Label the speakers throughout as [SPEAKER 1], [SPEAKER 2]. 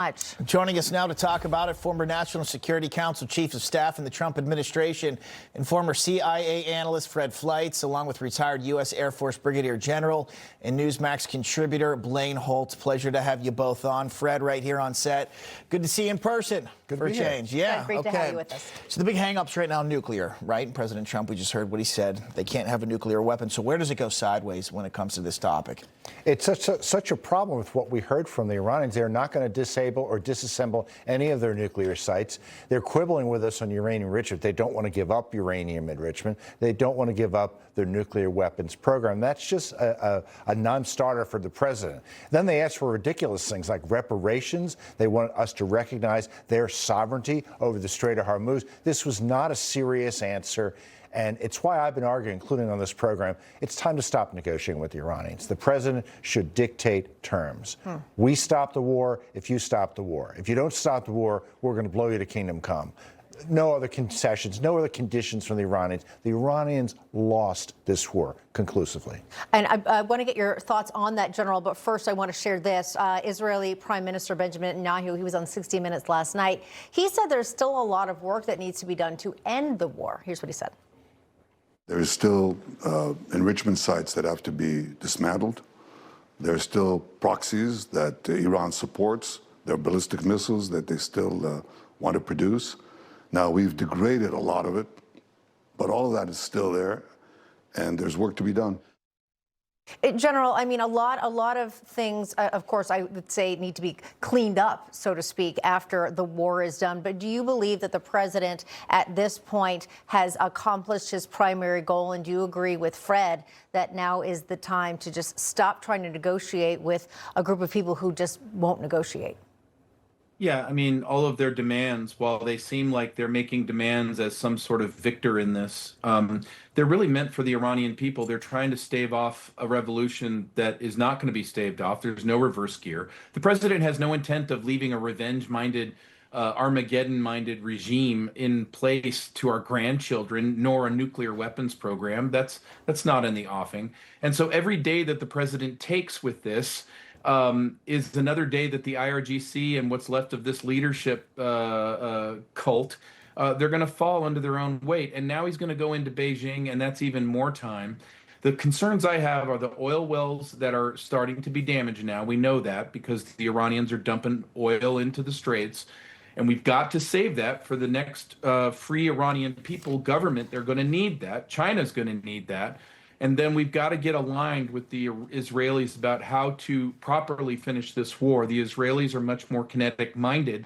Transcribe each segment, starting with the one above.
[SPEAKER 1] Much.
[SPEAKER 2] Joining us now to talk about it, former National Security Council Chief of Staff in the Trump administration and former CIA analyst Fred Fleitz, along with retired U.S. Air Force Brigadier General and Newsmax contributor Blaine Holt. Pleasure to have you both on. Fred, right here on set. Good to see you in person.
[SPEAKER 3] Good
[SPEAKER 2] for a change. Yeah.
[SPEAKER 1] Great to have you with us.
[SPEAKER 2] So the big hang-up's right now nuclear, right? And President Trump, we just heard what he said. They can't have a nuclear weapon. So where does it go sideways when it comes to this topic?
[SPEAKER 3] It's such a problem with what we heard from the Iranians. They're not going to disable or disassemble any of their nuclear sites. They're quibbling with us on uranium enrichment. They don't want to give up uranium enrichment. They don't want to give up their nuclear weapons program. That's just a non-starter for the president. Then they ask for ridiculous things like reparations. They want us to recognize their sovereignty over the Strait of Hormuz. This was not a serious answer. And it's why I've been arguing, including on this program, it's time to stop negotiating with the Iranians. The president should dictate terms. We stop the war if you stop the war. If you don't stop the war, we're going to blow you to kingdom come. No other concessions, no other conditions from the Iranians. The Iranians lost this war conclusively.
[SPEAKER 1] And I want to get your thoughts on that, General, but first I want to share this. Israeli Prime Minister Benjamin Netanyahu, he was on 60 Minutes last night. He said there's still a lot of work that needs to be done to end the war. Here's what he said.
[SPEAKER 4] There is still enrichment sites that have to be dismantled. There are still proxies that Iran supports. There are ballistic missiles that they still want to produce. Now, we've degraded a lot of it, but all of that is still there, and there's work to be done.
[SPEAKER 1] General, I mean, a lot of things, of course, I would say need to be cleaned up, so to speak, after the war is done. But do you believe that the president at this point has accomplished his primary goal? And do you agree with Fred that now is the time to just stop trying to negotiate with a group of people who just won't negotiate?
[SPEAKER 5] Yeah, I mean, all of their demands, while they seem like they're making demands as some sort of victor in this, they're really meant for the Iranian people. They're trying to stave off a revolution that is not going to be staved off. There's no reverse gear. The president has no intent of leaving a revenge-minded, Armageddon-minded regime in place to our grandchildren, nor a nuclear weapons program. That's not in the offing. And so every day that the president takes with this is another day that the IRGC and what's left of this leadership cult, they're going to fall under their own weight. And now he's going to go into Beijing, and that's even more time. The concerns I have are the oil wells that are starting to be damaged now. We know that because the Iranians are dumping oil into the straits. And we've got to save that for the next free Iranian people government. They're going to need that. China's going to need that. And then we've got to get aligned with the Israelis about how to properly finish this war. The Israelis are much more kinetic-minded.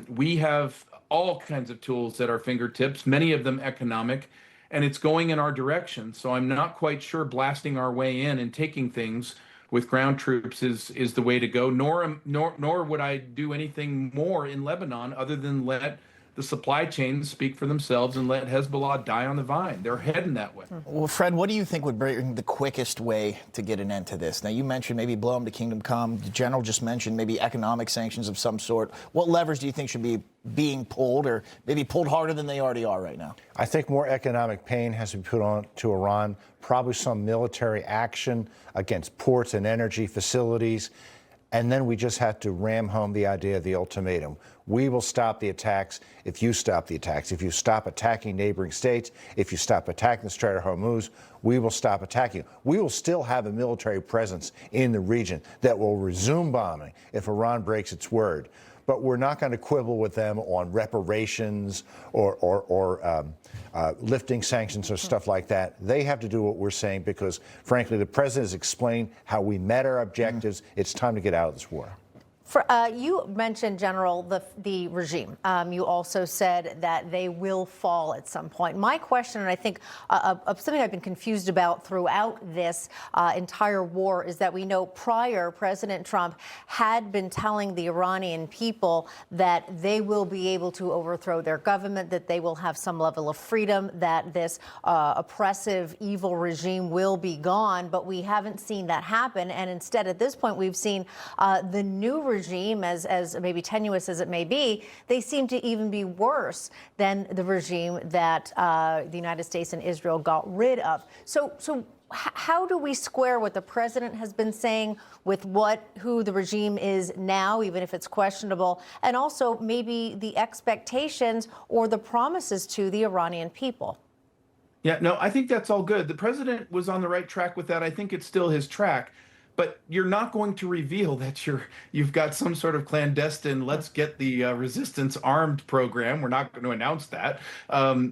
[SPEAKER 5] We have all kinds of tools at our fingertips, many of them economic, and it's going in our direction. So I'm not quite sure blasting our way in and taking things with ground troops is the way to go, nor would I do anything more in Lebanon other than let the supply chains speak for themselves and let Hezbollah die on the vine. They're heading that way.
[SPEAKER 2] Well, Fred, what do you think would be the quickest way to get an end to this? Now, you mentioned maybe blow them to kingdom come. The general just mentioned maybe economic sanctions of some sort. What levers do you think should be being pulled, or maybe pulled harder than they already are right now?
[SPEAKER 3] I think more economic pain has to be put on to Iran, probably some military action against ports and energy facilities. And then we just have to ram home the idea of the ultimatum. We will stop the attacks if you stop the attacks. If you stop attacking neighboring states, if you stop attacking the Strait of Hormuz, we will stop attacking. We will still have a military presence in the region that will resume bombing if Iran breaks its word. But we're not going to quibble with them on reparations or lifting sanctions or stuff like that. They have to do what we're saying because, frankly, the president has explained how we met our objectives. It's time to get out of this war.
[SPEAKER 1] You mentioned, General, the regime. You also said that they will fall at some point. My question, and I think something I've been confused about throughout this entire war, is that we know prior President Trump had been telling the Iranian people that they will be able to overthrow their government, that they will have some level of freedom, that this oppressive, evil regime will be gone. But we haven't seen that happen. And instead, at this point, we've seen the new regime regime, as maybe tenuous as it may be, they seem to even be worse than the regime that the United States and Israel got rid of. So how do we square what the president has been saying with who the regime is now, even if it's questionable, and also maybe the expectations or the promises to the Iranian people?
[SPEAKER 5] Yeah, no, I think that's all good. The president was on the right track with that. I think it's still his track. But you're not going to reveal that you've got some sort of clandestine, let's get the resistance armed program. We're not going to announce that.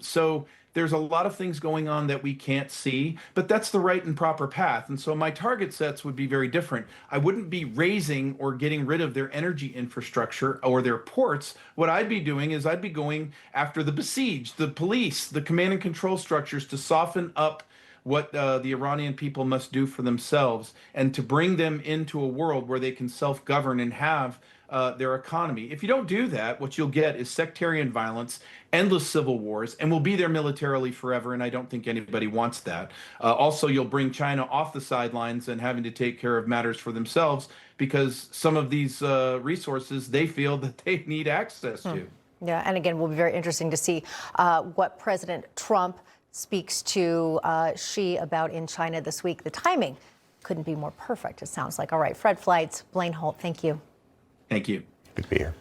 [SPEAKER 5] So there's a lot of things going on that we can't see, but that's the right and proper path. And so my target sets would be very different. I wouldn't be raising or getting rid of their energy infrastructure or their ports. What I'd be doing is I'd be going after the besieged, the police, the command and control structures to soften up what the Iranian people must do for themselves and to bring them into a world where they can self-govern and have their economy. If you don't do that, what you'll get is sectarian violence, endless civil wars, and we'll be there militarily forever, and I don't think anybody wants that. Also, you'll bring China off the sidelines and having to take care of matters for themselves because some of these resources they feel that they need access to.
[SPEAKER 1] Yeah, and again, will be very interesting to see what President Trump speaks to Xi about in China this week. The timing couldn't be more perfect, it sounds like. All right, Fred Fleitz, Blaine Holt, thank you.
[SPEAKER 5] Thank you.
[SPEAKER 3] Good to be here.